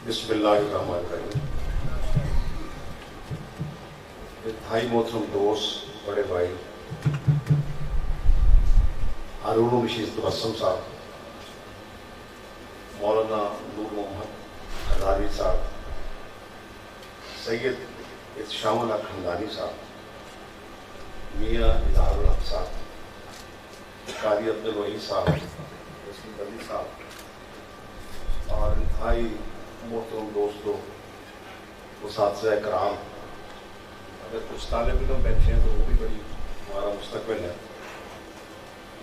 بسم اللہ الرحمن الرحیم۔ انتہائی محترم دوست، بڑے بھائی ہارون رشید تبسم صاحب، مولانا نور محمد ہزاری صاحب، سید احتشام الحق خندانی صاحب، میاں اظہار الحق صاحب، قاری عبد الوحید صاحب، رشید علی صاحب، اور انتہائی محترم دوستوں، اساتذہ کرام، اگر کچھ طالب علم بیٹھے ہیں تو وہ بھی بڑی ہمارا مستقبل ہے۔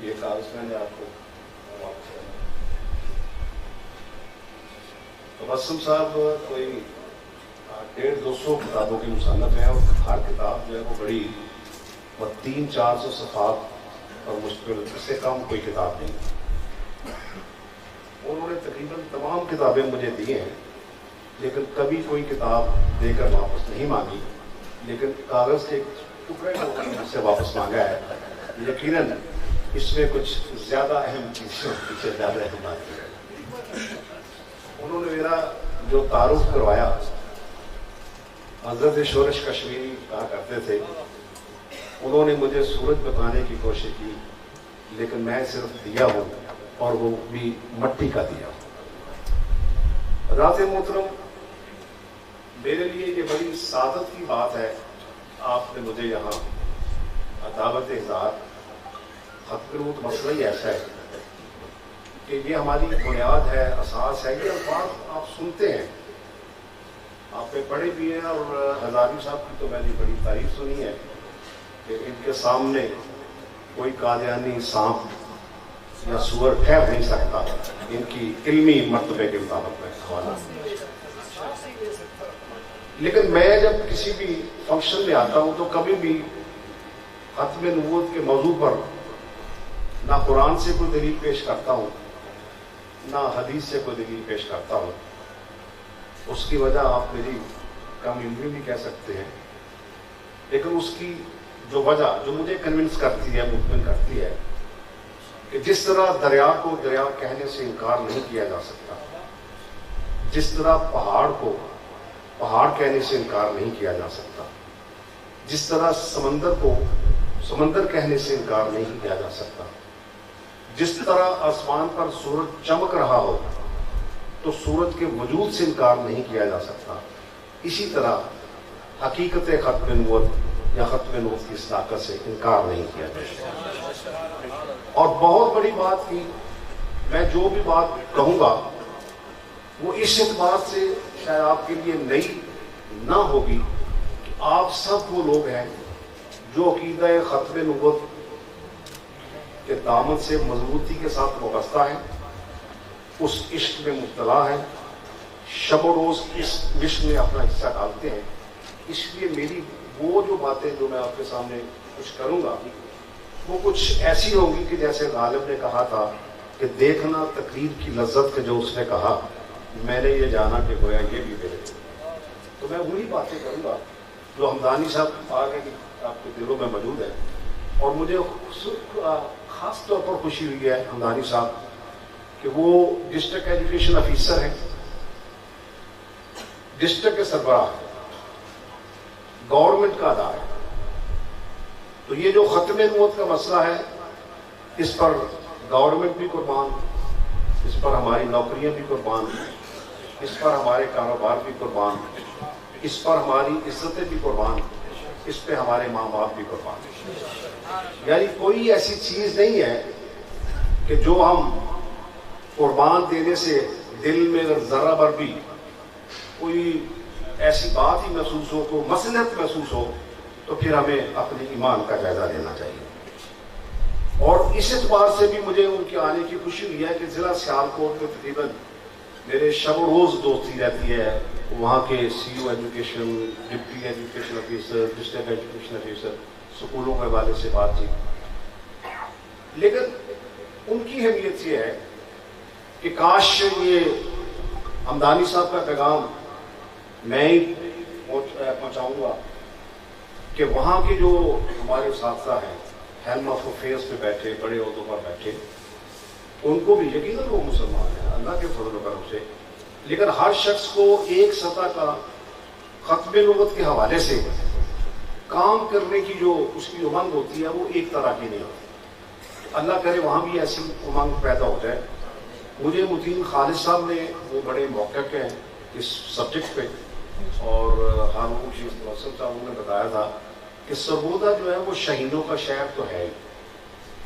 یہ کاغذ میں نے آپ کو واپس کرنا۔ تبسم صاحب کوئی 150-200 کتابوں کی مصنف ہیں، اور ہر کتاب جو ہے وہ بڑی 300-400 صفحات اور مشکل، اس سے کم کوئی کتاب نہیں۔ انہوں نے تقریباً تمام کتابیں مجھے دی ہیں، لیکن کبھی کوئی کتاب دے کر واپس نہیں مانگی، لیکن کاغذ کے ٹکڑے کو مجھ سے واپس مانگا ہے۔ یقیناً اس میں کچھ زیادہ اہم چیزیں پیچھے زیادہ اہم بات ہے۔ انہوں نے میرا جو تعارف کروایا، حضرت شورش کشمیری کہا کرتے تھے، انہوں نے مجھے سورج بتانے کی کوشش کی، لیکن میں صرف دیا ہوں، اور وہ بھی مٹی کا دیا ہوں۔ حضرات محترم، میرے لیے یہ بڑی سعادت کی بات ہے، آپ نے مجھے یہاں دعوت اظہار خط قنوت مسئلہ ہی ایسا ہے کہ یہ ہماری بنیاد ہے، اساس ہے۔ یہ الفاظ آپ سنتے ہیں، آپ نے پڑھے بھی ہیں، اور ہزاری صاحب کی تو میں نے بڑی تعریف سنی ہے کہ ان کے سامنے کوئی قادیانی سانپ یا سور ٹھہر نہیں سکتا، ان کی علمی مرتبے کے مطابق میں حوالہ۔ لیکن میں جب کسی بھی فنکشن میں آتا ہوں تو کبھی بھی ختم نبوت کے موضوع پر نہ قرآن سے کوئی دلیل پیش کرتا ہوں، نہ حدیث سے کوئی دلیل پیش کرتا ہوں۔ اس کی وجہ آپ میری کم علمی بھی کہہ سکتے ہیں، لیکن اس کی جو وجہ جو مجھے کنونس کرتی ہے، مطمئن کرتی ہے کہ جس طرح دریا کو دریا کہنے سے انکار نہیں کیا جا سکتا، جس طرح پہاڑ کو پہاڑ کہنے سے انکار نہیں کیا جا سکتا، جس طرح سمندر کو سمندر کہنے سے انکار نہیں کیا جا سکتا، جس طرح آسمان پر سورج چمک رہا ہو تو سورج کے وجود سے انکار نہیں کیا جا سکتا، اسی طرح حقیقت ختم نبوت یا ختم نبوت کی صداقت سے انکار نہیں کیا جا سکتا۔ اور بہت بڑی بات کی، میں جو بھی بات کہوں گا وہ اس اعتبار سے شاید آپ کے لیے نئی نہ ہوگی کہ آپ سب وہ لوگ ہیں جو عقیدہ ختم نبوت کے دامن سے مضبوطی کے ساتھ وابستہ ہیں، اس عشق میں مبتلا ہیں، شب و روز اس عشق میں اپنا حصہ ڈالتے ہیں۔ اس لیے میری وہ جو باتیں جو میں آپ کے سامنے کچھ کروں گا وہ کچھ ایسی ہوں گی کہ جیسے غالب نے کہا تھا کہ دیکھنا تقریر کی لذت کے جو اس نے کہا، میں نے یہ جانا کہ گویا یہ بھی میرے۔ تو میں وہی باتیں کروں گا جو ہمدانی صاحب آگے آپ کے دلوں میں موجود ہے، اور مجھے خاص طور پر خوشی ہوئی ہے ہمدانی صاحب کہ وہ ڈسٹرکٹ ایجوکیشن آفیسر ہیں، ڈسٹرکٹ کے سربراہ ہیں، گورنمنٹ کا ادارہ ہے۔ تو یہ جو ختم نبوت کا مسئلہ ہے، اس پر گورنمنٹ بھی قربان، اس پر ہماری نوکریاں بھی قربان، اس پر ہمارے کاروبار بھی قربان، اس پر ہماری عزتیں بھی قربان، اس پہ ہمارے ماں باپ بھی قربان۔ یعنی کوئی ایسی چیز نہیں ہے کہ جو ہم قربان دینے سے دل میں اگر ذرہ بھر بھی کوئی ایسی بات ہی محسوس ہو، کوئی مصلحت محسوس ہو، تو پھر ہمیں اپنے ایمان کا جائزہ لینا چاہیے۔ اور اس اعتبار سے بھی مجھے ان کے آنے کی خوشی ہوئی ہے کہ ضلع سیالکوٹ میں تقریباً میرے شب و روز دوستی رہتی ہے، وہاں کے C O education, deputy education officer, district education officer, سکولوں کے حوالے سے بات چیت۔ لیکن ان کی اہمیت یہ ہے کہ کاش یہ ہمدانی صاحب کا پیغام میں ہی پہنچاؤں گا کہ وہاں کے جو ہمارے اساتذہ ہیں، ہیلم آف افیئرس پہ بیٹھے، بڑے عہدوں پر بیٹھے، ان کو بھی یقیناً وہ مسلمان ہیں اللہ کے فضل و کرم سے، لیکن ہر شخص کو ایک سطح کا ختم نبوت کے حوالے سے کام کرنے کی جو اس کی امنگ ہوتی ہے وہ ایک طرح کی نہیں ہوتی. اللہ کرے وہاں بھی ایسی امنگ پیدا ہو جائے. مجھے متین خالد صاحب نے وہ بڑے موقف ہیں اس سبجیکٹ پہ، اور ہارون رشید صاحب نے بتایا تھا کہ سرگودا جو ہے وہ شہیدوں کا شہر تو ہے ہی،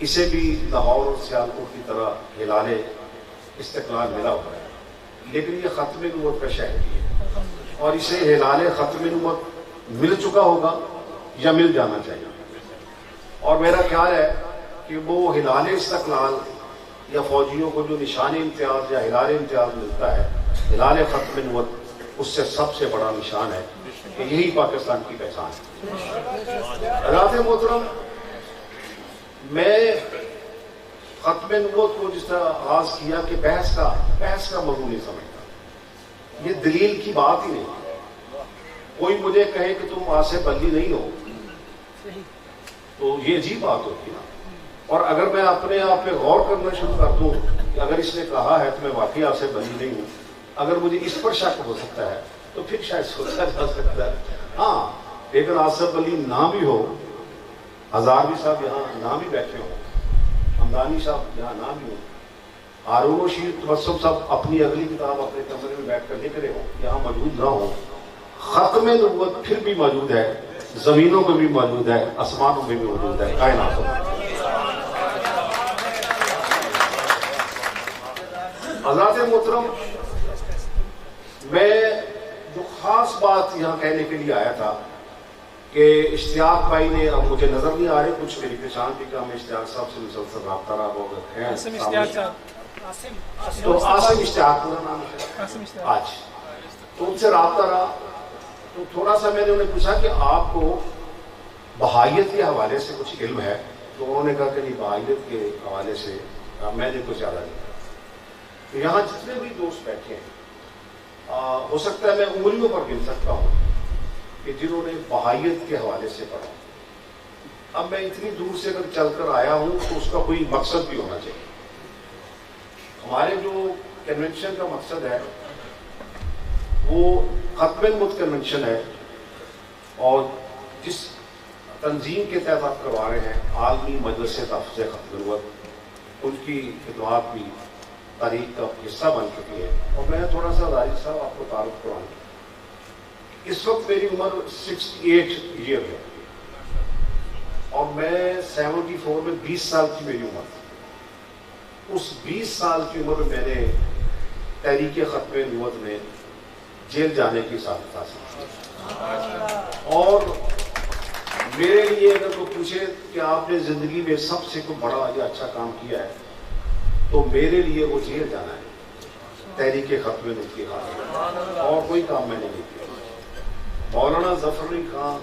اسے بھی لاہور اور سیالکوٹ کی طرح ہلال استقلال ملا ہوا ہے، لیکن یہ ختم نبوت کا شہر بھی ہے اور اسے ہلال ختم نبوت مل چکا ہوگا یا مل جانا چاہیے. اور میرا خیال ہے کہ وہ ہلال استقلال یا فوجیوں کو جو نشان امتیاز یا ہلال امتیاز ملتا ہے، ہلال ختم نبوت اس سے سب سے بڑا نشان ہے کہ یہی پاکستان کی پہچان ہے. حضرات محترم، میں ختم نبوت کو جس طرح آغاز کیا کہ بحث کا موضوع نہیں سمجھتا، یہ دلیل کی بات ہی نہیں. کوئی مجھے کہے کہ تم آصف علی نہیں ہو تو یہ عجیب بات ہوتی ہے. اور اگر میں اپنے آپ پہ غور کرنا شروع کر دوں کہ اگر اس نے کہا ہے تو میں واقعی آصف علی نہیں ہوں، اگر مجھے اس پر شک ہو سکتا ہے تو پھر شاید سوچا جا سکتا ہے. ہاں، لیکن آصف علی نہ بھی ہو، ہزاروی صاحب یہاں نہ بھی بیٹھے ہوں، ہمدانی صاحب یہاں نہ بھی ہوں، ہارون رشید تبسم صاحب اپنی اگلی کتاب اپنے کمرے میں بیٹھ کر لکھ رہے ہوں، یہاں موجود نہ ہوں، ختم نبوت پھر بھی موجود ہے، زمینوں میں بھی موجود ہے، آسمانوں میں بھی موجود ہے، کائنات میں. حضرات محترم، میں جو خاص بات یہاں کہنے کے لیے آیا تھا کہ اشتیاق بھائی نے، اب مجھے نظر نہیں آ رہے کچھ، میری پہچان بھی کام ہے، اشتیاق صاحب سے مسلسل رابطہ رہا ہوگا ہے تو عاصم اشتیاق پورا نام ہے آج، تو ان سے رابطہ رہا. تو تھوڑا سا میں نے انہیں پوچھا کہ آپ کو بہائیت کے حوالے سے کچھ علم ہے؟ تو انہوں نے کہا کہ نہیں، بہائیت کے حوالے سے میں نے کچھ زیادہ نہیں. تو یہاں جتنے بھی دوست بیٹھے ہیں، ہو سکتا ہے میں انگلیوں پر گن سکتا ہوں کہ جنہوں نے بہائیت کے حوالے سے پڑھا. اب میں اتنی دور سے اگر چل کر آیا ہوں تو اس کا کوئی مقصد بھی ہونا چاہیے. ہمارے جو کنونشن کا مقصد ہے وہ ختم نبوت کنونشن ہے، اور جس تنظیم کے تحت آپ کروا رہے ہیں، عالمی مجلس تحفظ ختم نبوت، ان کی خدمات بھی تاریخ کا حصہ بن چکی ہے. اور میں تھوڑا سا راجد صاحب آپ کو تعارف کراؤں. اس وقت میری عمر 68 ایئر ہے اور میں 74 میں 20 سال کی میری عمر تھی. اس 20 سال کی عمر میں نے تحریک ختم نبوت میں جیل جانے کی سعادت حاصل کی. اور میرے لیے اگر کوئی پوچھے کہ آپ نے زندگی میں سب سے کوئی بڑا یا اچھا کام کیا ہے تو میرے لیے وہ جیل جانا ہے تحریک ختم نبوت کی خاطر، اور کوئی کام میں نے نہیں کیا. مولانا ظفر علی خان،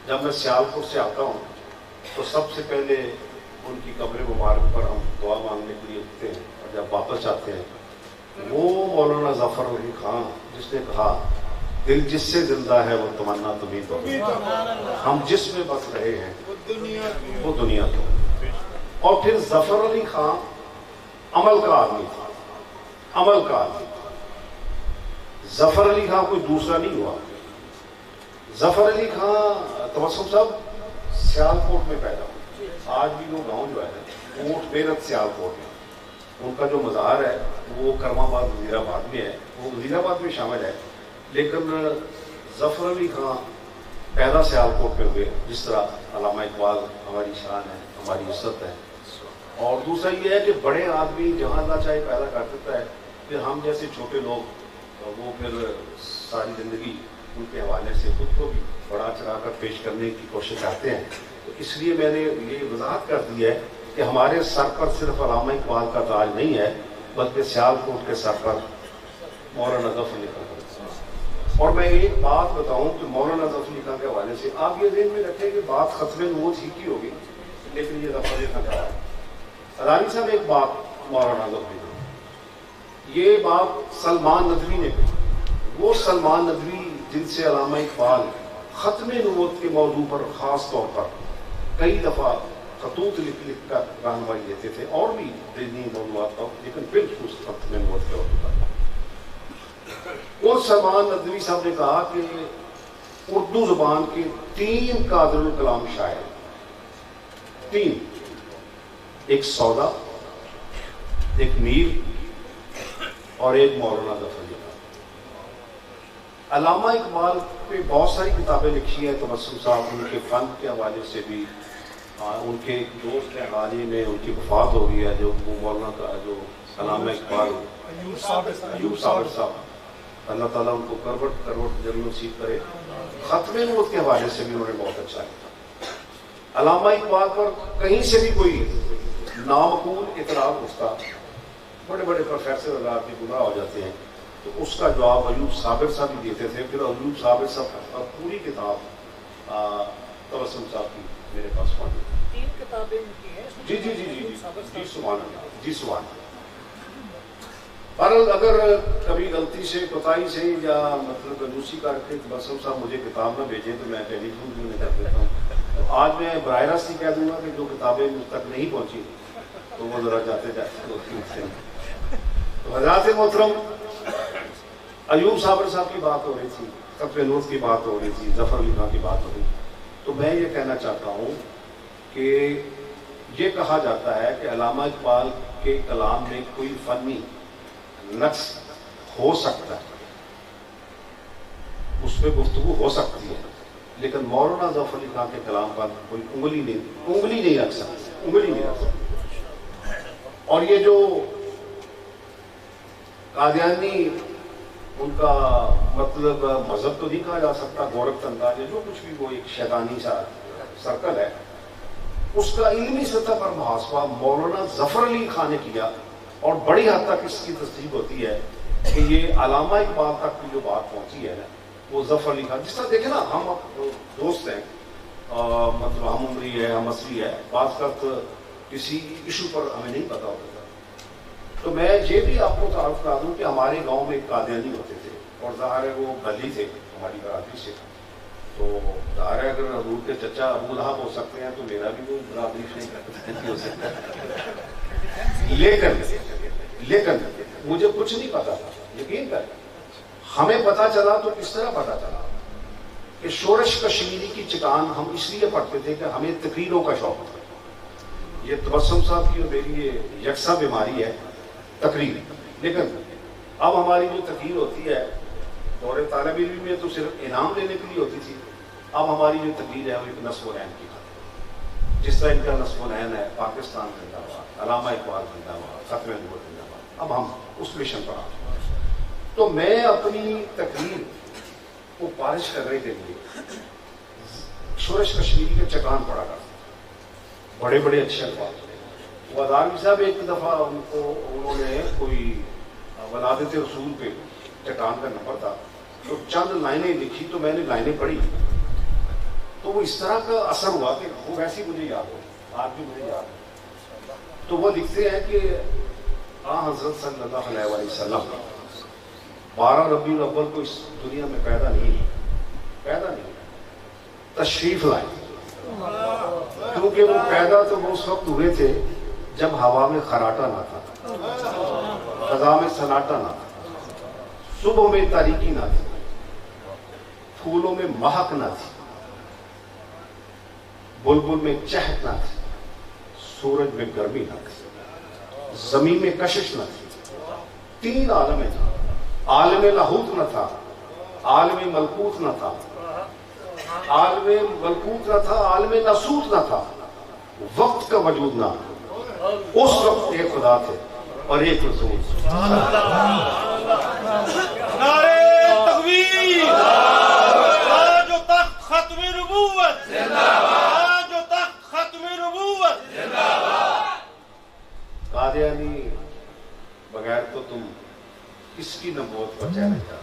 جب میں سیالکوٹ سے آتا ہوں تو سب سے پہلے ان کی قبر مبارک پر ہم دعا مانگنے کے لیے اٹھتے ہیں، اور جب واپس آتے ہیں وہ مولانا ظفر علی خان جس نے کہا دل جس سے زندہ ہے وہ تمنا تمہیں تو، ہم جس میں بس رہے ہیں وہ دنیا تو. اور پھر ظفر علی خان عمل کا آدمی تھا، عمل کا آدمی. ظفر علی خان کوئی دوسرا نہیں ہوا. ظفر علی خان تبسم صاحب سیالکوٹ میں پیدا ہوئے. آج بھی وہ گاؤں جو ہے اونٹ بیرت سیالکوٹ میں، ان کا جو مزار ہے وہ کرم آباد وزیر آباد میں ہے، وہ وزیر آباد میں شامل ہے. لیکن ظفر علی خان پیدا سیالکوٹ میں ہوئے، جس طرح علامہ اقبال ہماری شان ہے، ہماری عزت ہے. اور دوسرا یہ ہے کہ بڑے آدمی جہاں اللہ چاہے پیدا کر دیتا ہے، پھر ہم جیسے چھوٹے لوگ وہ پھر ساری زندگی ان کے حوالے سے خود کو بھی بڑا چڑھا کر پیش کرنے کی کوشش کرتے ہیں. تو اس لیے میں نے یہ وضاحت کر دی ہے کہ ہمارے سر پر صرف علامہ اقبال کا تاج نہیں ہے، بلکہ سیالکوٹ کے سر پر مولانا ظفر علی خان. اور میں ایک بات بتاؤں کہ مولانا ظفر علی خان کے حوالے سے آپ یہ ذہن میں رکھیں کہ بات ختم نبوت ہی کی ہوگی، لیکن یہ ظفر علی خان کا ہے. ادانی صاحب ایک بات مولانا ظفر علی خان، یہ بات سلمان ندوی نے کہی. وہ سلمان ندوی جن سے علامہ اقبال ختم نبوت کے موضوع پر خاص طور پر کئی دفعہ خطوط لکھ کر رہنمائی دیتے تھے، اور بھی دینی موضوعات پر، لیکن بالخصوص ختم نبوت کے موضوع پر. اور سلمان ندوی صاحب نے کہا کہ اردو زبان کے 3 قادر الکلام شاعر، 3، ایک سودا، ایک میر اور ایک مولانا ظفر علی خان۔ علامہ اقبال پہ بہت ساری کتابیں لکھی ہیں تبسم صاحب، ان کے فن کے حوالے سے بھی۔ ان کے دوست ہیں، حال ہی میں ان کی وفات ہو گئی ہے، جو مولانا کا جو علامہ اقبال ایوب صابر صاحب، اللہ تعالیٰ ان کو کروٹ جنت نصیب کرے۔ ختم نبوت کے حوالے سے بھی انہوں نے بہت اچھا لکھا۔ علامہ اقبال پر کہیں سے بھی کوئی نامقول اعتراض اٹھتا، بڑے بڑے پروفیسر اللہ کے گناہ ہو جاتے ہیں، تو اس کا جواب ایوب صابر صاحب ہی دیتے تھے۔ پھر ایوب صابر صاحب پوری کتاب تبسم صاحب کی میرے پاس پڑھی، 3 کتابیں کی ہیں۔ جی سبحان اللہ، جی سبحان اللہ۔ بہرحال اگر کبھی غلطی سے، کوتاہی سے یا مطلب کنجوسی کر کے تبسم صاحب مجھے کتاب نہ بھیجیں تو میں ٹیلی فون بھی نہیں کر دیتا ہوں۔ تو آج میں براہ راست ہی کہہ دوں گا کہ جو کتابیں مجھ تک نہیں پہنچی تو وہ ذرا جاتے تو حضرات محترم، ایوب صابر صاحب کی بات ہو رہی تھی، ختم نبوت کی بات ہو رہی تھی، ظفر علی خان کی بات ہو رہی تھی، تو میں یہ کہنا چاہتا ہوں کہ یہ کہا جاتا ہے کہ علامہ اقبال کے کلام میں کوئی فنی نقص ہو سکتا ہے، اس پہ گفتگو ہو سکتی ہے، لیکن مولانا ظفر علی خان کے کلام پر کوئی انگلی نہیں رکھ سکتی۔ اور یہ جو قادیانی، ان کا مطلب مذہب تو نہیں کہا جا سکتا، گورکھ تنگا جو کچھ بھی، وہ ایک شیطانی سا سرکل ہے، اس کا علمی سطح پر محاسبہ مولانا ظفر علی خان نے کیا، اور بڑی حد تک اس کی تصدیق ہوتی ہے کہ یہ علامہ اقبال تک کی جو بات پہنچی ہے وہ ظفر علی خان، جس طرح دیکھیں نا، ہم دوست ہیں، مطلب ہم عمری ہے، ہم اصلی ہے، بعض وقت کسی ایشو پر ہمیں نہیں پتا ہوتا تھا۔ تو میں یہ بھی آپ کو تعارف کرا دوں کہ ہمارے گاؤں میں ایک قادیانی ہوتے تھے، اور ظاہر ہے وہ گلی تھے ہماری برادری سے، تو ظاہر ہے اگر حضور کے چچا ابو لہب ہو سکتے ہیں تو میرا بھی وہ برادری سے نہیں ہو سکتا۔ لیکن مجھے کچھ نہیں پتا تھا، یقین کریں، ہمیں پتا چلا تو کس طرح پتا چلا کہ شورش کشمیری کی چٹان ہم اس لیے پڑھتے تھے کہ ہمیں تقریروں کا شوق تھا۔ یہ تبسم صاحب کی اور میری یہ یکساں بیماری ہے، تقریر۔ لیکن اب ہماری جو تقریر ہوتی ہے دور طالب علم میں تو صرف انعام لینے کے لیے ہوتی تھی، اب ہماری جو تقریر ہے وہ ایک نصب و نین کی ہے، جس طرح ان کا نصب و نین ہے پاکستان زندہ باد، علامہ اقبال زندہ باد، ختم نبوت زندہ باد۔ اب ہم اس مشن پر آتے ہیں، تو میں اپنی تقریر کو پالش کرنے کے لیے شورش کشمیری کے چٹان پڑھا کرتا، بڑے بڑے اچھے الفاظ۔ وہ اداروی صاحب ایک دفعہ انہوں نے کوئی ولادت رسول پہ چٹان کا نمبر تھا، تو چند لائنیں لکھی، تو میں نے لائنیں پڑھی، تو وہ اس طرح کا اثر ہوا کہ وہ ویسے ہی مجھے یاد ہو، آج بھی مجھے یاد ہے۔ تو وہ لکھتے ہیں کہ حضرت صلی اللہ علیہ وسلم 12 ربیع الاول کو اس دنیا میں پیدا نہیں تشریف لائے، کیونکہ وہ پیدا تو وہ اس وقت ہوئے تھے جب ہوا میں خراٹا نہ تھا، فضا میں سناٹا نہ تھا، صبح میں تاریکی نہ تھی، پھولوں میں مہک نہ تھی، بلبل میں چہک نہ تھی، سورج میں گرمی نہ تھی، زمین میں کشش نہ تھی، 3 عالم تھا، عالم لاہوت نہ تھا، عالم ملکوت نہ تھا، عالم ملکوت نہ تھا، عالم ناسوت نہ تھا، وقت کا وجود نہ، اس وقت ایک خدا تھے اور ایک رسول۔ نعرے تکبیر، آج و تخت ختم نبوت زندہ باد، آج و تخت ختم نبوت زندہ باد۔ قادیانی بغیر تو تم کس کی نبوت پر چہرے جا،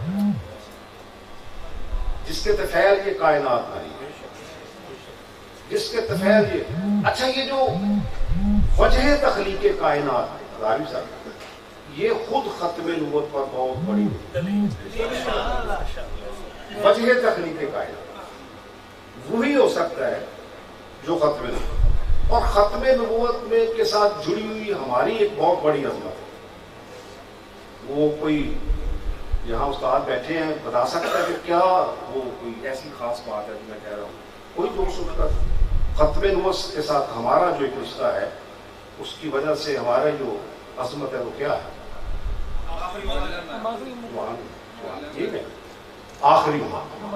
جس کے تفعیل یہ کائنات آئی، جس کے تفعیل یہ، اچھا یہ جو وجہ تخلیق کائنات غالب صاحب، یہ خود ختم نبوت پر بہت بڑی وجہ تخلیق کائنات وہی ہو سکتا ہے جو ختم نبوت، اور ختم نبوت میں کے ساتھ جڑی ہوئی ہماری ایک بہت بڑی عظمت ہے، وہ کوئی یہاں استاد بیٹھے ہیں، بتا سکتا ہے کہ کیا وہ کوئی ایسی خاص بات ہے جو میں کہہ رہا ہوں؟ کوئی دوست اس کا ختم نبوت کے ساتھ ہمارا جو ایک رشتہ ہے اس کی وجہ سے ہمارا جو عظمت ہے وہ کیا ہے؟ ٹھیک ہے، آخری امت،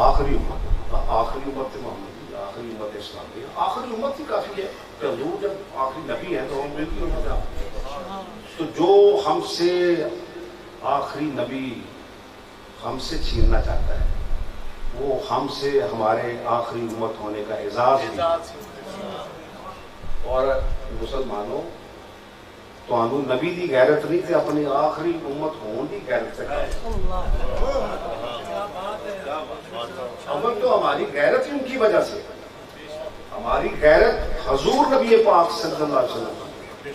آخری امت، آخری امت محمدی، آخری امت اسلامی، آخری امت ہی کافی ہے کہ حضور جب آخری نبی ہیں تو ہم ملتی امت ہے. تو جو ہم سے آخری نبی ہم سے چھیننا چاہتا ہے وہ ہم سے ہمارے آخری امت ہونے کا اعزاز بھی. اور مسلمانوں تو آنو نبی دی غیرت نہیں تھے، اپنی آخری امت ہون دی غیرت سے اول تو ہماری غیرت ہی ان کی وجہ سے، ہماری غیرت حضور نبی پاک صلی اللہ علیہ وسلم.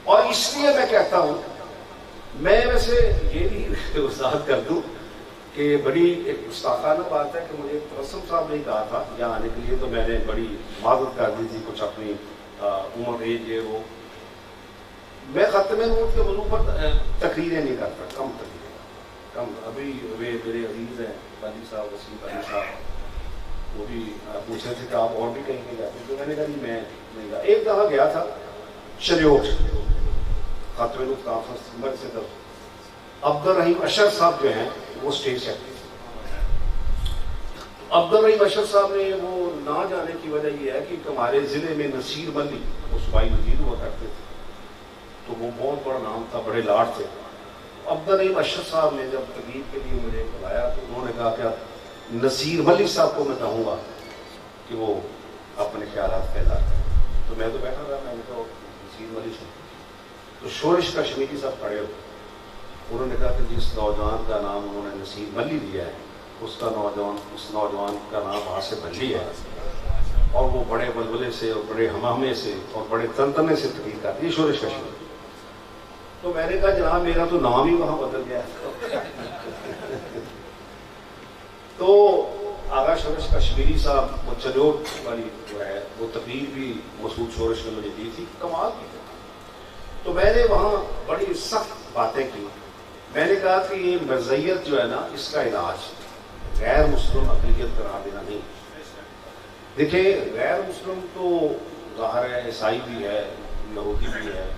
اور اس لیے میں کہتا ہوں، میں ویسے یہ بھی وضاحت کر دوں کہ بڑی ایک گستاخانہ بات ہے کہ مجھے تبسم صاحب نے کہا تھا یہاں آنے کے لیے، تو میں نے بڑی مدد کر دی تھی کچھ اپنی عمر ایج یہ وہ. میں ختم نبوت کے موضوع پر تقریریں نہیں کرتا، کم تقریریں، کم. ابھی میرے عزیز ہیں قاضی صاحب، وسیم قاضی صاحب، وہ بھی پوچھ رہے تھے کہ آپ اور بھی کہیں گے جاتے ہیں، تو میں نے کہا نہیں میں نہیں گیا. ایک دفعہ گیا تھا شریوٹ ختم نبوت کانفرنس سے، عبد الرحیم اشر صاحب جو ہیں وہ اسٹیج سیکرٹری. عبد الرحیم اشر صاحب نے وہ نہ جانے کی وجہ یہ ہے کہ ہمارے ضلع میں نصیر ملی وہ صوبائی وزیر ہوا کرتے تھے، تو وہ بہت بڑا نام تھا، بڑے لاٹ تھے. عبد الرحیم اشر صاحب نے جب تقریر کے لیے مجھے بلایا تو انہوں نے کہا کہ نصیر ملی صاحب کو میں کہوں گا کہ وہ اپنے خیالات پیدا کریں. تو میں تو بیٹھا تھا، میں نے کہا نصیر ملی صاحب، تو شورش کشمیری صاحب کھڑے ہو، انہوں نے کہا کہ جس نوجوان کا نام انہوں نے نصیر ملی دیا ہے اس نوجوان کا نام وہاں سے بلی ہے، اور وہ بڑے بلبلے سے اور بڑے ہمامے سے اور بڑے تنتنے سے تقریر کرتی ہے شورش کشمیری. تو میں نے کہا جناب میرا تو نام ہی وہاں بدل گیا. تو آغا شورش کشمیری صاحب وہ چلوٹ والی جو ہے وہ تقریر بھی مسعود شورش نے مجھے دی تھی، کمال کی. تو میں نے وہاں بڑی سخت باتیں کی. میں نے کہا کہ یہ مرزیت جو ہے نا، اس کا علاج غیر مسلم اقلیت قرار دینا نہیں. دیکھیں غیر مسلم تو ظاہر ہے عیسائی بھی ہے، یہودی بھی ہے،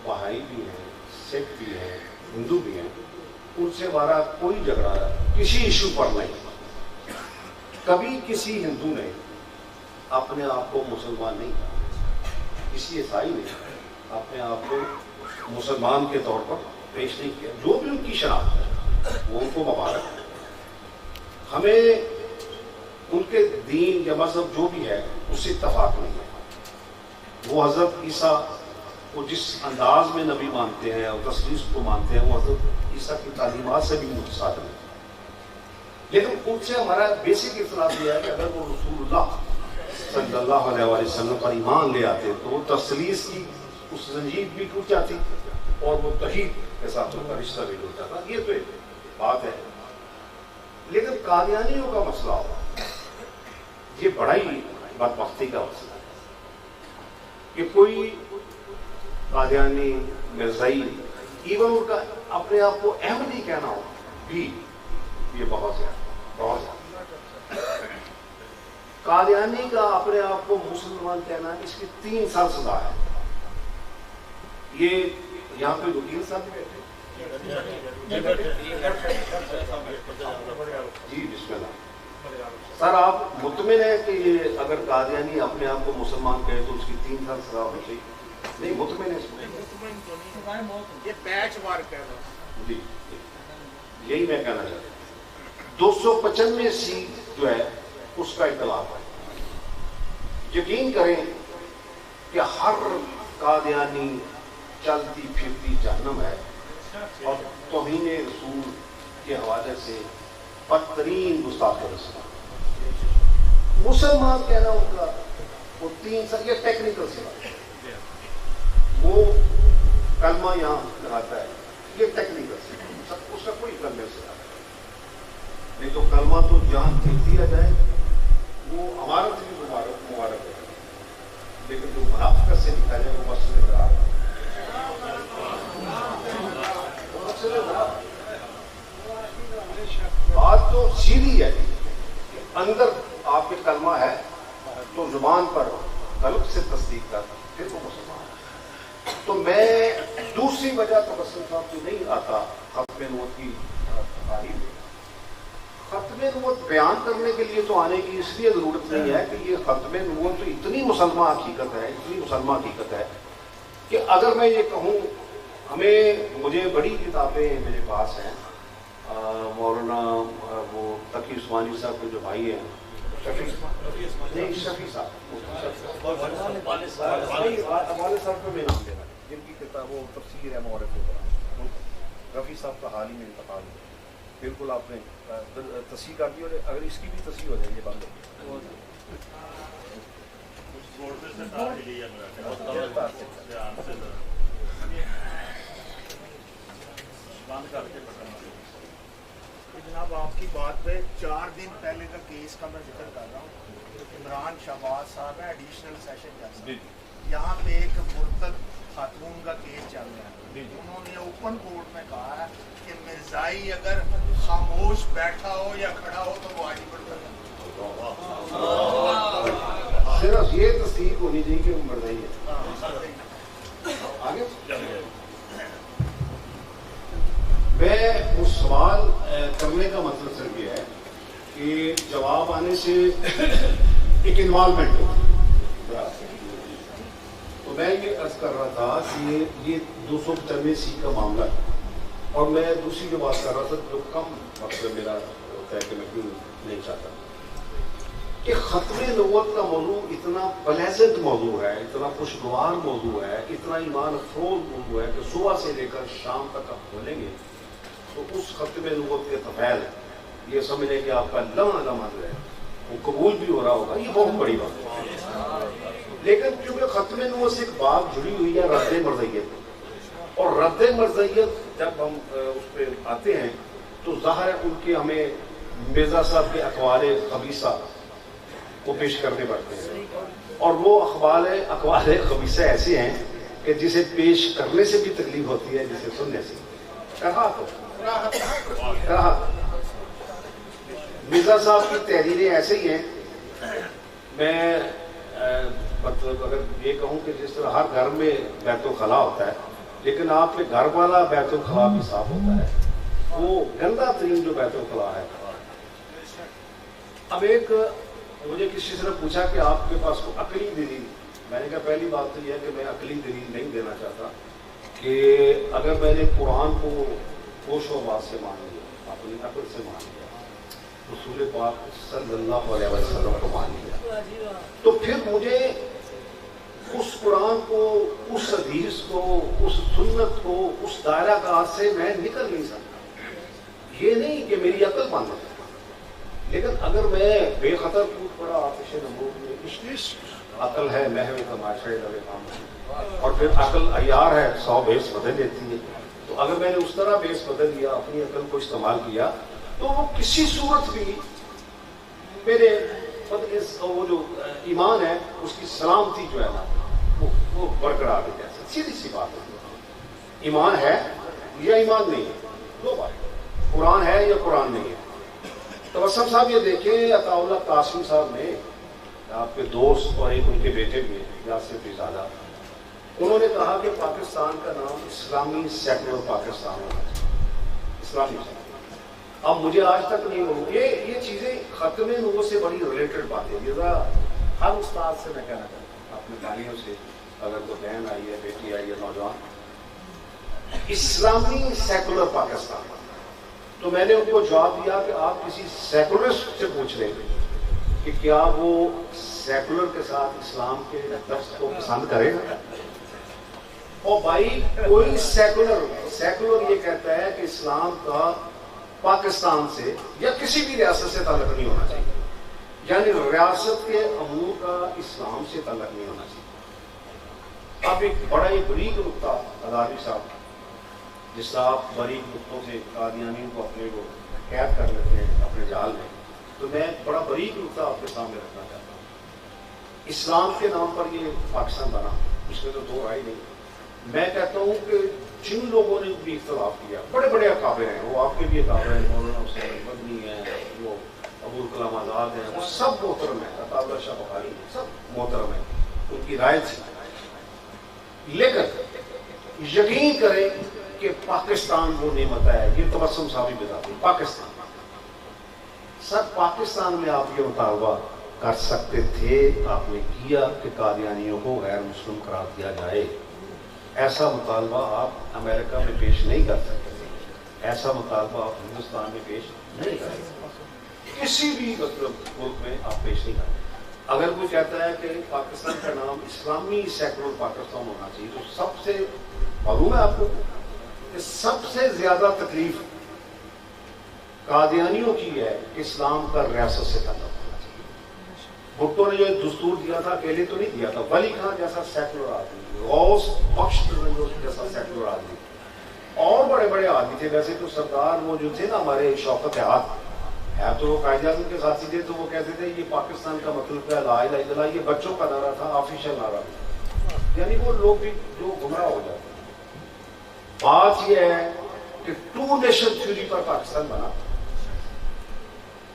بہائی بھی ہے، سکھ بھی ہے، ہندو بھی ہیں، ان سے ہمارا کوئی جھگڑا کسی ایشو پر نہیں. کبھی کسی ہندو نے اپنے آپ کو مسلمان نہیں کہا، کسی عیسائی نے اپنے آپ کو مسلمان کے طور پر پیش نہیں کیا. جو بھی ان کی شناخت ہے وہ ان کو مبارک ہے. ہمیں ان کے دین یا مذہب جو بھی ہے اس سے اتفاق نہیں ہے. وہ حضرت عیسیٰ کو جس انداز میں نبی مانتے ہیں اور تسلیس کو مانتے ہیں وہ حضرت عیسیٰ کی تعلیمات سے بھی متصادم ہے. لیکن ان سے ہمارا بیسک اختلاف یہ ہے کہ اگر وہ رسول اللہ صلی اللہ علیہ وسلم پر ایمان لے آتے تو وہ تسلیس کی اس زنجیر بھی ٹوٹ جاتی اور وہ توحید کے ساتھ ان کا رشتہ بھی ٹوٹ جاتا. یہ تو ایک بات ہے. لیکن قادیانیوں کا مسئلہ ہوا، یہ بڑا ہی بدبختی کا مسئلہ ہے کہ کوئی قادیانی، مرزائی، ایون ان کا اپنے آپ کو احمدی کہنا ہو بھی یہ بہت زیادہ. قادیانی کا اپنے آپ کو مسلمان کہنا اس کی 3 سال سزا ہے. یہ یہاں پہ وکیل صاحب بیٹھے جی بسم اللہ سر، آپ مطمئن ہیں کہ یہ اگر قادیانی اپنے آپ کو مسلمان کہے تو اس کی 3 سال سزا ہونی چاہیے؟ نہیں مطمئن ہے اس میں؟ یہ بیچ مار کہنا جی یہی میں کہنا چاہتا ہوں. 295 سیٹ جو ہے اس کا اختلاف ہے. یقین کریں کہ ہر قادیانی چلتی پھرتی جہنم ہے اور توہین رسول کے حوالے سے بدترین گستاخ رسول. مسلمان کہنا ان کا وہ 3 سال، یہ ٹیکنیکل سے وہ کلمہ یہاں لگاتا ہے، یہ ٹیکنیکل سے اس کا کوئی کلمہ سے نہیں. تو کلمہ تو جہاں لکھ دیا جائے وہ ہمارا بھی مبارک ہے، لیکن جو منافقت سے لکھا جائے وہ مسئلہ قرار چلے گا. بات تو سیدھی ہے کہ اندر آپ کے کلمہ ہے تو زبان پر قلب سے تصدیق کرتا پھر وہ مسلمان ہے. تو میں دوسری وجہ تبسم صاحب کی نہیں آتا ختم نبوت کی تقاریر میں. ختم نبوت بیان کرنے کے لیے تو آنے کی اس لیے ضرورت نہیں ہے کہ یہ ختم نبوت تو اتنی مسلمہ حقیقت ہے، اتنی مسلمہ حقیقت ہے کہ اگر میں یہ کہوں مجھے بڑی کتابیں میرے پاس ہیں. مولانا وہ تقی عثمانی صاحب کے جو بھائی ہیں شفیع صاحب والد صاحب کو میں نام دینا جن کی کتاب وہ تفسیر ہے مورخ القرآن. رفیع صاحب کا حال ہی میں انتقال ہوا. بالکل آپ نے تصحیح کر دی، اور اگر اس کی بھی تصحیح ہو جائے یہ بند ہو جناب آپ کی بات پہ 4 دن پہلے کا کیس کا میں ذکر کر رہا ہوں. عمران شہباز صاحب ہے ایڈیشنل سیشن جج. یہاں پہ ایک مرتد خاتون کا کیس چل رہا ہے. انہوں نے اوپن کورٹ میں کہا ہے کہ مرزائی اگر خاموش بیٹھا ہو یا کھڑا ہو تو وہ آئی پڑتا ہے. صرف یہ تصدیق ہونی چاہیے کہ وہ مرزائی ہے. آگے میں اس سوال کرنے کا مطلب صرف یہ ہے کہ جواب آنے سے ایک انوالومنٹ ہو. تو میں یہ عرض کر رہا تھا کہ یہ 295 کا معاملہ ہے، اور میں دوسری جو بات کر رہا تھا جو کم وقت میں میرا ہوتا ہے کہ میں کیوں نہیں چاہتا کہ ختم نبوت کا موضوع اتنا پلیزنٹ موضوع ہے، اتنا خوشگوار موضوع ہے، اتنا ایمان افروز موضوع ہے کہ صبح سے لے کر شام تک آپ کھولیں گے تو اس ختم نبوت کے طفیل یہ سمجھیں کہ آپ کا لمحہ لمحہ جو ہے وہ قبول بھی ہو رہا ہوگا، یہ بہت بڑی بات ہے. لیکن کیونکہ ختم نبوت سے ایک بات جڑی ہوئی ہے رد مرزیت، اور رد مرزیت جب ہم اس پہ آتے ہیں تو ظاہر ہے ان کے ہمیں مرزا صاحب کے اقوال خبیثہ کو پیش کرنے پڑتے ہیں، اور وہ اقوال خبیثہ ایسے ہیں کہ جسے پیش کرنے سے بھی تکلیف ہوتی ہے، جسے سننے سے کہا تو مرزا صاحب کی تحریریں ایسے ہی ہیں. میں مطلب اگر یہ کہوں کہ جس طرح ہر گھر میں بیت الخلا ہوتا ہے لیکن آپ کے گھر والا بیت الخلا بھی صاف ہوتا ہے، وہ گندا ترین جو بیت الخلا ہے. اب ایک مجھے کسی نے پوچھا کہ آپ کے پاس کوئی عقلی دلیل، میں نے کہا پہلی بات تو یہ ہے کہ میں عقلی دلیل نہیں دینا چاہتا کہ اگر میں نے قرآن کو ہوش و بات سے مان لیا، اپنی عقل سے مان لیا، رسول پاک صلی اللہ علیہ وسلم کو مان لیا، تو پھر مجھے اس قرآن کو، اس حدیث کو، اس سنت کو، اس دائرہ کار سے میں نکل نہیں سکتا. یہ نہیں کہ میری عقل مان لے، لیکن اگر میں بے خطر کود پڑا آتش نمود میں، عقل ہے محو تماشے لوے کام، اور پھر عقل عیار ہے 100 بیس بدل لیتی ہے. تو اگر میں نے اس طرح بیس بدل لیا، اپنی عقل کو استعمال کیا، تو وہ کسی صورت بھی میرے وہ جو ایمان ہے اس کی سلامتی جو ہے نا وہ برقرار ہے. جیسے سیدھی سی بات ہے، ایمان ہے یا ایمان نہیں ہے، دو بات، قرآن ہے یا قرآن نہیں ہے. تبسم صاحب یہ دیکھیں، عطا اللہ قاسم صاحب نے، آپ کے دوست اور ایک ان کے بیٹے بھی یاسر فیضادہ، انہوں نے کہا کہ پاکستان کا نام اسلامی سیکولر پاکستان ہونا چاہیے، اسلامی سیکولر. اب مجھے آج تک نہیں ہو یہ چیزیں ختم نبوت سے بڑی ریلیٹڈ باتیں. یہ ذرا ہر استاد سے میں کہنا چاہتا ہوں، اپنے بھائیوں سے، اگر کوئی بہن آئی ہے، بیٹی آئی ہے، نوجوان، اسلامی سیکولر پاکستان، تو میں نے ان کو جواب دیا کہ آپ کسی سیکولرسٹ سے پوچھ لیں کہ کیا وہ سیکولر کے ساتھ اسلام کے لفظ کو پسند کرے گا. اور بھائی کوئی سیکولر یہ کہتا ہے کہ اسلام کا پاکستان سے یا کسی بھی ریاست سے تعلق نہیں ہونا چاہیے، یعنی ریاست کے امور کا اسلام سے تعلق نہیں ہونا چاہیے. اب ایک بڑا ہی بریک نقطہ اداری صاحب، جس طرح آپ بریک نقطوں سے قادیانیوں کو اپنے کو قید کر لیتے ہیں اپنے جال میں، تو میں بڑا بریک نقطہ آپ کے سامنے رکھنا چاہتا ہوں. اسلام کے نام پر یہ پاکستان بنا، اس میں تو دو رائے نہیں. میں کہتا ہوں کہ جن لوگوں نے بھی اختلاف کیا، بڑے بڑے اکابر ہیں، وہ آپ کے بھی اکابر ہیں، مولانا حسین مدنی ہیں، وہ ابوالکلام آزاد ہیں، وہ سب محترم ہیں، عطا اللہ شاہ بخاری سب محترم ہیں، ان کی رائے تھی، لیکن یقین کریں کہ پاکستان وہ نعمت ہے، یہ تبسم صاحب بھی بتاتے ہیں، پاکستان سر، پاکستان میں آپ یہ مطالبہ کر سکتے تھے، آپ نے کیا کہ قادیانیوں کو غیر مسلم قرار دیا جائے، ایسا مطالبہ آپ امریکہ میں پیش نہیں کر سکتے تھے، ایسا مطالبہ آپ ہندوستان میں پیش نہیں کر سکتے، کسی بھی ملک میں آپ پیش نہیں کرتے۔ اگر کوئی کہتا ہے کہ پاکستان کا نام اسلامی سیکولر پاکستان ہونا چاہیے، تو سب سے معلوم ہے آپ کو کہ سب سے زیادہ تکلیف قادیانیوں کی ہے کہ اسلام کا ریاست سے تعلق ہونا چاہیے۔ بھٹو نے جو دستور دیا تھا اکیلے تو نہیں دیا تھا، ولی خان جیسا سیکولر آدمی، غوث بخش جیسا سیکولر آدمی، اور بڑے بڑے آدمی تھے۔ ویسے تو سردار وہ جو تھے نا ہمارے شوکت ہے تو وہ قائد اعظم کے ساتھی تھے، تو وہ کہتے تھے یہ پاکستان کا مطلب ہے لا الہ الا اللہ، یہ بچوں کا نعرہ تھا، آفیشل نعرہ تھا، یعنی وہ لوگ بھی جو گمراہ ہو جاتے ہیں۔ بات یہ ہے کہ ٹو نیشن تھیوری پر پاکستان بنا۔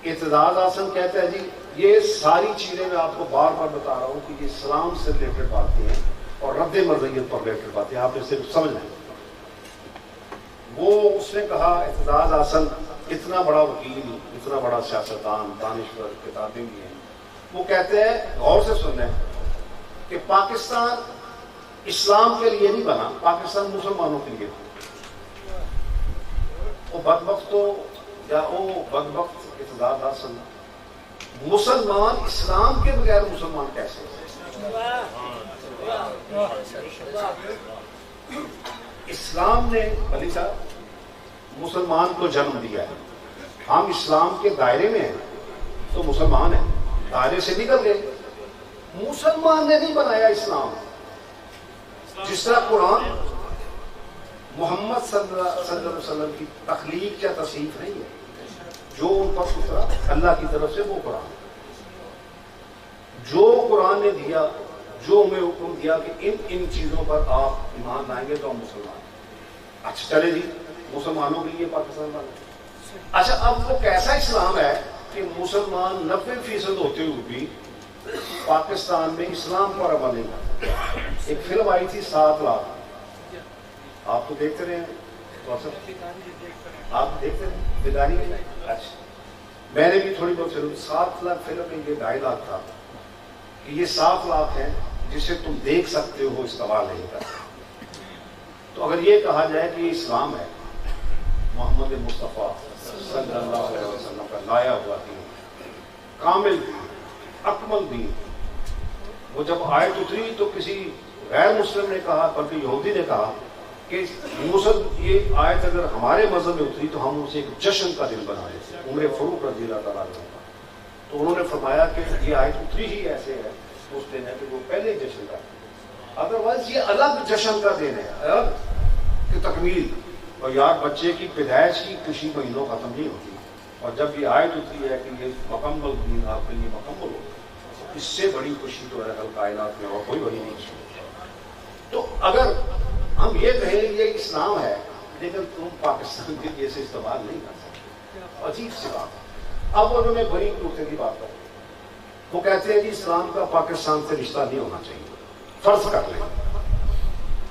اعتزاز احسن کہتا ہے جی یہ ساری چیزیں میں آپ کو بار بار بتا رہا ہوں کہ یہ اسلام سے ریلیٹڈ باتیں ہیں اور رد مرضیت پر ریلیٹڈ باتیں، آپ اسے سمجھ لیں۔ وہ اس نے کہا، اعتزاز احسن اتنا بڑا وکیل، اتنا بڑا سیاستدان، دانشور، کتابیں بھی ہیں، وہ کہتے ہیں غور سے سنیں کہ پاکستان اسلام کے لیے نہیں بنا، پاکستان مسلمانوں کے لیے بنا۔ وہ بدبخت تو یا وہ بدبخت اعتزاز احسن، مسلمان اسلام کے بغیر مسلمان کیسے ہیں؟ اسلام نے علی صاحب مسلمان کو جنم دیا ہے، ہم اسلام کے دائرے میں ہیں تو مسلمان ہیں، دائرے سے نکل گئے۔ مسلمان نے نہیں بنایا اسلام، جس طرح قرآن محمد صلی اللہ علیہ وسلم کی تخلیق یا تصحیف نہیں ہے، جو ان پر اترا اللہ کی طرف سے وہ قرآن، جو قرآن نے دیا، جو ہمیں حکم دیا کہ ان چیزوں پر آپ ایمان لائیں گے تو ہم مسلمان ہیں۔ اچھا چلے جی، مسلمانوں کے لیے پاکستان بنا۔ اچھا اب وہ کیسا اسلام ہے کہ مسلمان 90% ہوتے ہوئے بھی پاکستان میں اسلام پر عمل نہیں کرتے۔ ایک فلم آئی تھی 7 لاکھ، آپ تو دیکھتے رہے ہیں، آپ دیکھتے رہے بیداری میں؟ اچھا میں نے بھی تھوڑی بہت فلم 7 لاکھ فلم میں یہ 2.5 لاکھ تھا کہ یہ 7 لاکھ ہے جسے تم دیکھ سکتے ہو، استعمال نہیں کر سکتے۔ تو اگر یہ کہا جائے کہ یہ اسلام ہے، محمد مصطفیٰ صلی اللہ علیہ وسلم کا لایا ہوا دین، کامل دین، اکمل دین، وہ جب آیت اتری تو کسی غیر مسلم نے کہا، بلکہ یہودی نے کہا کہ یہ آیت اگر ہمارے مذہب میں اتری تو ہم اسے ایک جشن کا دن بنا لیتے، عمر فاروق رضی اللہ تعالیٰ عنہ کا۔ تو انہوں نے فرمایا کہ یہ آیت اتری ہی ایسے ہے اس دن ہے کہ وہ پہلے جشن کا، ادروائز یہ الگ جشن کا دن ہے، الگ کی تکمیل۔ اور یار بچے کی پیدائش کی خوشی مہینوں ختم نہیں ہوتی، اور جب یہ آیت اتری ہے کہ یہ مکمل دین آپ کے لیے مکمل ہو، اس سے بڑی خوشی تو ہے کائنات میں اور کوئی بڑی نہیں۔ تو اگر ہم یہ کہیں یہ اسلام ہے لیکن تم پاکستان کے لیے سے استعمال نہیں کر سکتے، عجیب سی بات ہے۔ اب انہوں نے بڑی نقطے کی بات کر، وہ کہتے ہیں کہ اسلام کا پاکستان سے رشتہ نہیں ہونا چاہیے۔ فرض کر لیں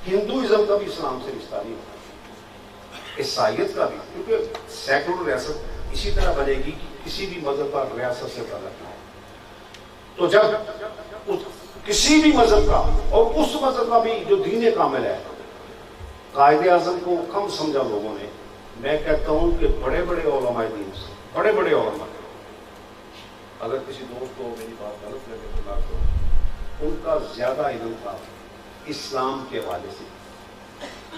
ہندوازم کا بھی اسلام سے رشتہ نہیں ہونا، عیسائیت کا بھی، کیونکہ سیکولر ریاست اسی طرح بنے گی کہ کسی بھی مذہب کا ریاست سے تعلق نہ ہو۔ تو جب کسی بھی مذہب کا اور اس مذہب کا بھی جو دین کامل ہے، قائد اعظم کو کم سمجھا لوگوں نے، میں کہتا ہوں کہ بڑے بڑے علماء دین سے، بڑے بڑے علماء، اگر کسی دوست کو میری بات غلط لگے تو بات کرو، ان کا زیادہ علم تھا اسلام کے حوالے سے،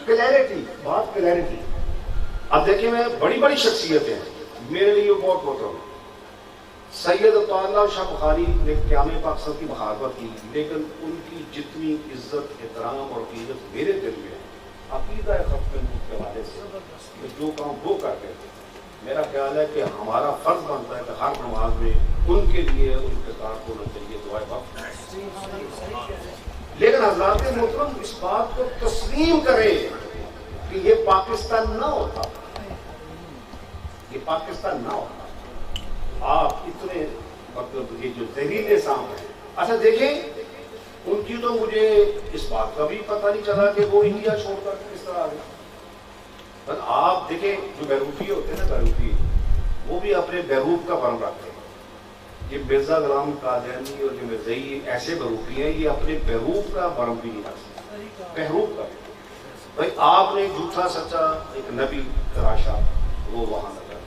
کلیئرٹی، بات کلیئرٹی۔ اب دیکھیں میں بڑی بڑی شخصیتیں میرے لیے بہت محترم، سید عطا اللہ شاہ بخاری نے قیام پاکستان کی مخالفت کی، لیکن ان کی جتنی عزت، احترام اور عقیدت میرے دل میں ہے عقیدہ ختم کے حوالے سے، کہ جو کام وہ کرتے تھے، میرا خیال ہے کہ ہمارا فرض بنتا ہے کہ ہر نماز میں ان کے لیے ان کے ساتھ ہونا چاہیے دعائے وقت۔ لیکن حضرات محترم اس بات کو تسلیم کریں کہ کہ یہ پاکستان نہ ہوتا، یہ پاکستان نہ ہوتا، آپ اتنے مطلب یہ جو زہریلے سانپ ہیں. اچھا دیکھیں ان کی تو مجھے اس بات کا بھی پتہ نہیں چلا کہ وہ انڈیا چھوڑ کر کس طرح آ گئے. بس آپ دیکھیں جو بیروپی ہوتے ہیں نا، بیروپی وہ بھی اپنے بیروپ کا برم رکھتے ہیں. یہ مرزا غلام قادیانی اور جو مرزائی ایسے بیروپی ہیں، یہ اپنے بیروپ کا برم بھی نہیں رکھ سکتے، بہروپ کا. بھائی آپ نے جھوٹا سچا ایک نبی تراشا، وہ وہاں لگا،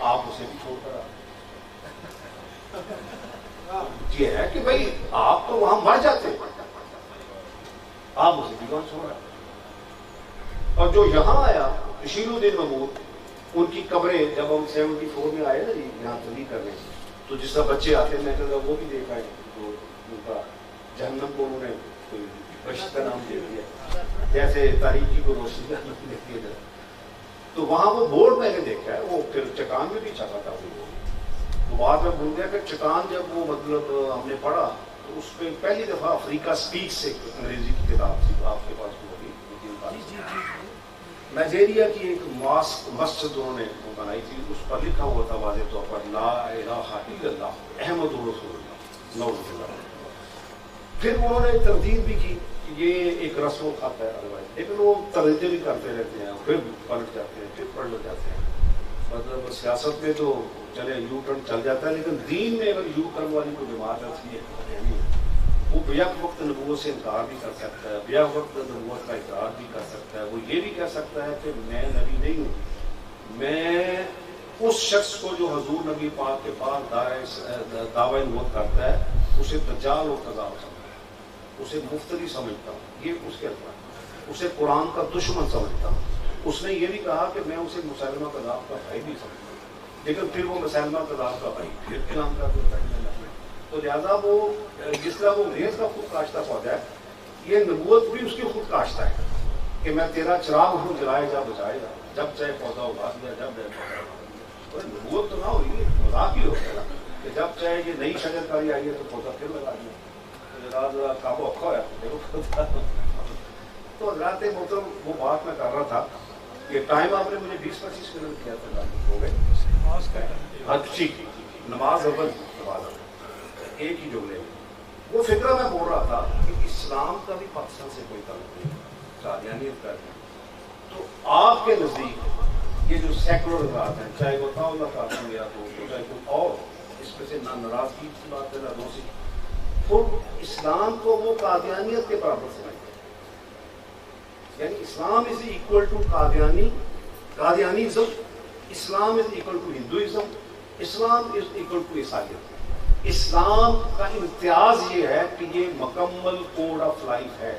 آپ اسے بھی چھوڑ کر یہ ہے کہ بھائی آپ تو وہاں مر جاتے، آپ اسے بھی وہاں چھوڑا. اور جو یہاں آیا شیر الدین محمود، ان کی قبریں جب ہم 74 میں آئے نا جی یہاں تبلیغ کرنے، تو جس طرح بچے آتے ہیں میں کہتا وہ بھی دیکھا ہے، تو ان کا جہنم کو انہوں نے کوئی بشت کا نام دے دیا، جیسے تاریخی کو روشنی کا نام دے دیا. تو وہاں وہ بورڈ میں نے دیکھا ہے، وہ پھر چٹان میں بھی چھپا تھا. وہ بعد میں بھول گیا کہ چٹان جب وہ مطلب ہم نے پڑھا تو اس پہ پہلی دفعہ افریقہ سپیک سے انگریزی کی کتاب تھی، آپ کے پاس ہوگی. نائجیریا کی ایک مسجد انہوں نے بنائی تھی، اس پر لکھا ہوا تھا واضح طور پر لا الہ الا اللہ احمد رسول اللہ نعوذ باللہ. پھر انہوں نے تردید بھی کی کہ یہ ایک رسم و خط ہے، لیکن وہ تردید بھی کرتے رہتے ہیں، پھر پلٹ جاتے ہیں، پھر پلٹ جاتے ہیں. مطلب سیاست میں تو چلے یو ٹرن چل جاتا ہے، لیکن دین میں اگر یو ٹرن والی کوئی جماعت ایسی ہے وہ بیک وقت نبوت سے انکار بھی کر سکتا ہے، بیک وقت نبوت کا اقرار بھی کر سکتا ہے. وہ یہ بھی کہہ سکتا ہے کہ میں نبی نہیں ہوں، میں اس شخص کو جو حضور نبی پاک کے پاس دعوی نبوت کرتا ہے اسے دجال و کذاب سمجھتا ہوں، اسے مفتری سمجھتا ہوں. یہ اس کے الفاظ، اسے قرآن کا دشمن سمجھتا ہوں. اس نے یہ بھی کہا کہ میں اسے مسلمہ کذاب کا بھائی بھی سمجھتا ہوں، لیکن پھر وہ مسلمہ کذاب کا بھائی پھر کلام کا تو لہٰذا وہ جس طرح وہ ریز کا خود کاشتہ پودا ہے، یہ نبوت بھی اس کی خود کاشتہ ہے کہ میں تیرا چراغ ہوں جلائے جا بجائے گا، جب چاہے پودا اگا دیا، جب چاہے پودا. نبوت تو نہ ہوئی، مذاق ہی ہوتا ہے کہ جب چاہے یہ نئی شجرکاری آئی ہے تو پودا پھر لگا دیا، ذرا کعبہ اوکھا ہوا. تو حضرات محترم وہ بات میں کر رہا تھا کہ ٹائم آپ نے مجھے 20-25 منٹ کیا تھا، ہو گئے. ٹھیک، نماز اول ایک ہی جملے میں وہ فکرہ میں بول رہا تھا کہ اسلام کا بھی پاکستان سے کوئی تعلق نہیں، قادیانیت کا ہے. تو آپ کے نزدیک یہ جو سیکولر بات ہیں، چاہے وہ اللہ قاسم یا تو چاہے کوئی اور، اس میں سے نہ ناراضگی کی بات ہے نہ دوسری، تو اسلام کو وہ قادیانیت کے برابر سمجھتے ہیں. یعنی Islam is equal to Qadianism, Islam is equal to Hinduism, Islam is equal to عیسائیت. اسلام کا امتیاز یہ ہے کہ یہ مکمل کوڈ آف لائف ہے،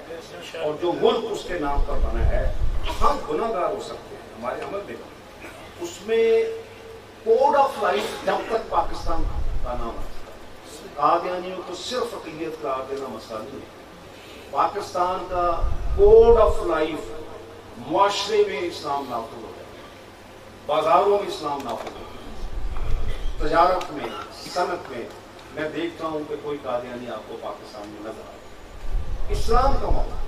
اور جو ملک اس کے نام پر بنا ہے. ہم گناہ گار ہو سکتے ہیں، ہمارے عمل دیکھیں اس میں کوڈ آف لائف جب تک پاکستان کا نام ہے. قادیانیوں کو صرف عقیدت قرار دینا مسئلہ نہیں ہے. پاکستان کا کوڈ آف لائف معاشرے میں اسلام نافذ ہو جائے، بازاروں میں اسلام نافذ ہو جائے، تجارت میں، صنعت میں. میں دیکھتا ہوں کہ کوئی قادیانی آپ کو پاکستان میں نظر آئے. اسلام کا ماحول،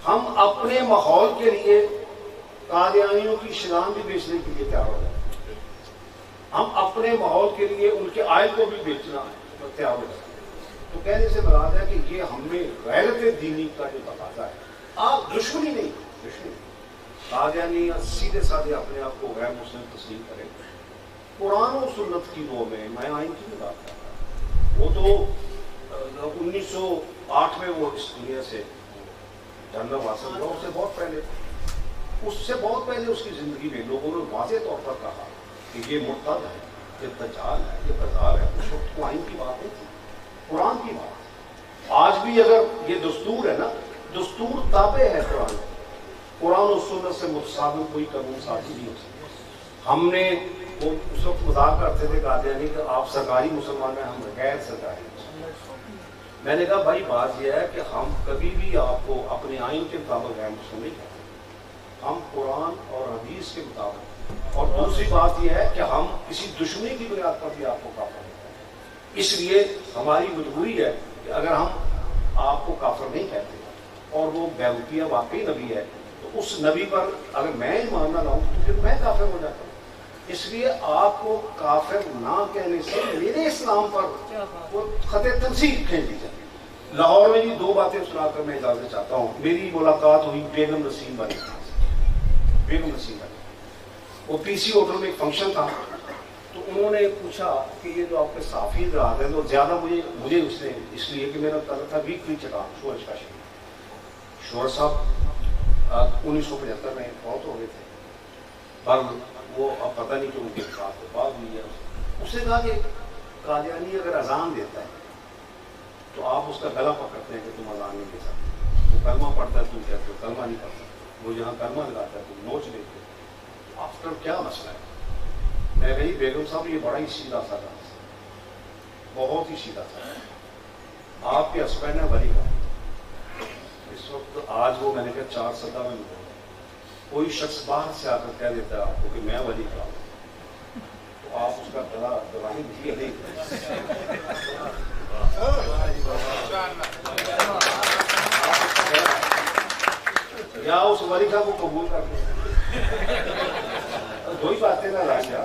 ہم اپنے ماحول کے لیے قادیانیوں کی شران بھی بیچنے کے لیے تیار ہو جائیں، ہم اپنے ماحول کے لیے ان کے آئل کو بھی بیچنا تیار ہو جائیں. تو کہنے سے مراد ہے کہ یہ ہمیں غیرت دینی کا جو تقاضا ہے. آپ دشمنی نہیں، دشمنی قادیانی سیدھے سادھے اپنے آپ کو غیر مسلم تسلیم کریں. قرآن و سنت کی نو میں آئین کی بات کرتا ہوں، وہ تو 1908 میں وہ اس دنیا سے جنم حاصل ہوا. اس سے بہت پہلے اس کی زندگی میں لوگوں نے واضح طور پر کہا کہ یہ مرتد ہے، یہ دجال ہے، یہ بازار ہے. اس وقت کو آئین کی بات نہیں تھی، قرآن کی بات. آج بھی اگر یہ دستور ہے نا، دستور تابع ہے قرآن و سنت سے متصادم کوئی قانون سازی نہیں ہو سکتی. ہم نے وہ اس وقت مذاق کرتے تھے قادیانی کہ آپ سرکاری مسلمان ہیں، ہم غیر سرکاری مسلمان. میں نے کہا بھائی بات یہ ہے کہ ہم کبھی بھی آپ کو اپنے آئین کے مطابق غیر مسلم نہیں کہتے، ہم قرآن اور حدیث کے مطابق. اور دوسری بات یہ ہے کہ ہم کسی دشمنی کی بنیاد پر بھی آپ کو کافر نہیں کہتے. اس لیے ہماری مجبوری ہے کہ اگر ہم آپ کو کافر نہیں کہتے اور وہ بیروپیہ واقعی نبی ہے تو اس نبی پر اگر میں ایمان نہ لاؤں تو پھر میں کافر ہو جاتا ہوں. اس لیے آپ کو کافر نہ کہنے سے میرے اسلام پر وہ خط تنصیب کھینچ دی جائے. لاہور میں جی 2 باتیں سنا کر میں اجازت چاہتا ہوں. میری ملاقات ہوئی بیگم نسیم والی سے. بیگم نسیم والی وہ پی سی ہوٹل میں ایک فنکشن تھا, تو انہوں نے پوچھا کہ یہ جو آپ کے صحافی حضرات ہیں تو زیادہ مجھے اس لیے کہ میرا تعلق تھا ویکلی چٹان شور اسپیشل. شور صاحب 1975 میں بہت ہو گئے تھے, پر وہ اب پتہ نہیں کہ ان کے ساتھ بات ہوئی ہے. اس نے کہا کہ قادیانی اگر اذان دیتا ہے تو آپ اس کا گلا پکڑتے ہیں کہ تم اذان نہیں دے سکتے. وہ کلمہ پڑھتا ہے تم کہتے ہو کلمہ نہیں پڑھتا. وہ جہاں کلمہ لگاتا ہے تم نوچ دیتے ہو. آفٹر کیا مسئلہ ہے؟ میں کہی بیگم صاحب یہ بڑا ہی سیدھا سا تھا, بہت ہی سیدھا تھا. آپ کے ہسبینڈ ہے ولی کا. اس وقت آج وہ میں نے کہا 4 سدہ میں ملوں. کوئی شخص باہر سے آ کر کہہ دیتا ہے آپ کو کہ میں ولی کا ہوں, تو آپ اس کا گلا دبائیں گے نہیں. یا اس ولی کا کو قبول کر دیں. 2 ہی باتیں نہ راشا.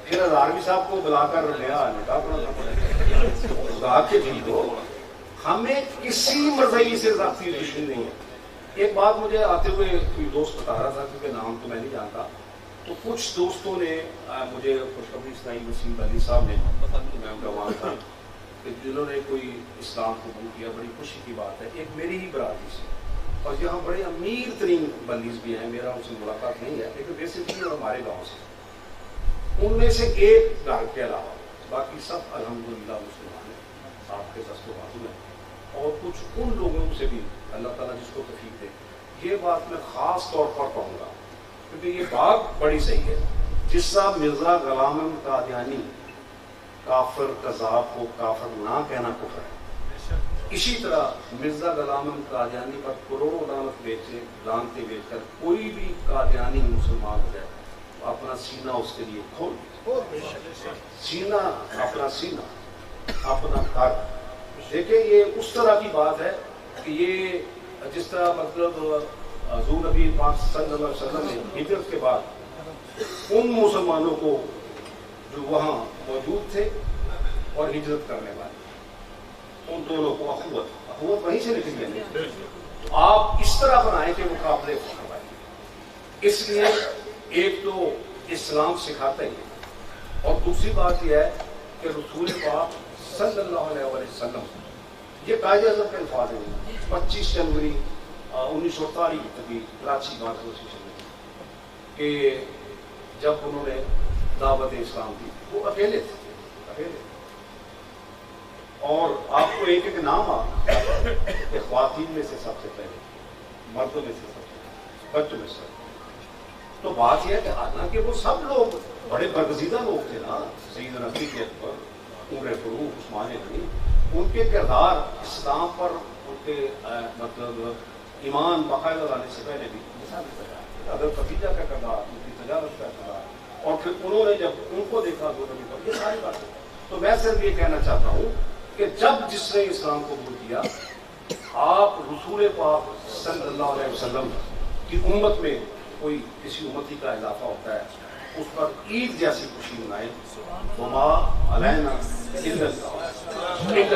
پھر ہزاروی صاحب کو بلا کر نیا نکاح پڑھنا پڑے گا. کے بھی دو, ہمیں کسی مذہبی سے ذاتی دشمنی نہیں ہے. ایک بات مجھے آتے ہوئے کوئی دوست بتا رہا تھا, کیونکہ نام تو میں نہیں جانتا, تو کچھ دوستوں نے مجھے خوشخبری سنائی. وسیم علی صاحب نے, میں ان کا وہاں تھا, کہ جنہوں نے کوئی اسلام قبول کیا. بڑی خوشی کی بات ہے. ایک میری ہی برادری سے, اور یہاں بڑے امیر ترین بندیز بھی ہیں, میرا ان سے ملاقات نہیں ہے لیکن بیسکلی ہمارے گاؤں سے. ان میں سے ایک گھر کے علاوہ باقی سب الحمدللہ مسلمان ہیں, آپ کے دست و بازو ہیں. اور کچھ ان لوگوں سے بھی اللہ تعالیٰ جس کو توفیق دے, یہ بات میں خاص طور پر کہوں گا کیونکہ یہ بات بڑی صحیح ہے. جس طرح مرزا غلام احمد قادیانی کافر کذاب کو کافر نہ کہنا کفر ہے, اسی طرح مرزا غلام احمد قادیانی پر کروڑوں لعنتیں بیچ کر کوئی بھی قادیانی مسلمان ہو جائے اپنا سینہ اس کے لیے کھول, سینہ اپنا سینہ اپنا گھر. دیکھیں یہ اس طرح کی بات ہے کہ یہ جس طرح مطلب حضور نبی پاک صلی اللہ علیہ وسلم نے ہجرت کے بعد ان مسلمانوں کو جو وہاں موجود تھے اور ہجرت کرنے والے, ان دونوں کو اخوت وہیں سے نکلی ہے. تو آپ اس طرح بنائیں کہ مقابلے کروائیں. اس لیے ایک تو اسلام سکھاتا ہی, اور دوسری بات یہ ہے کہ رسول پاک صلی اللہ علیہ وسلم, یہ قائد اعظم کے الفاظ ہیں. 25 جنوری 1948 کی کراچی بات ایسوسیشن میں کہ جب انہوں نے دعوت اسلام دی, وہ اکیلے تھے. اور آپ کو ایک ایک نام کہ خواتین میں سے سب سے پہلے, مردوں میں سے سب سے پہلے, بچوں میں سے. تو بات یہ ہے کہ حالانکہ وہ سب لوگ بڑے برگزیدہ لوگ تھے نا, سیدنا صدیق اکبر, عمر فاروق, عثمان غنی, ان کے کردار اسلام پر ان کے مطلب ایمان باقاعدہ لانے سے پہلے بھی مثال تجارت, اگر ختیجہ کا کردار, ان کی تجارت کا کردار, اور پھر انہوں نے جب ان کو دیکھا دو نبی پر, یہ ساری باتیں. تو میں صرف یہ کہنا چاہتا ہوں کہ جب جس نے اسلام قبول کیا, آپ رسول پاک صلی اللہ علیہ وسلم کی امت میں کوئی کسی امتی کا اضافہ ہوتا ہے, اس پر عید جیسی خوشی منائیں. وما علینا الا البلاغ.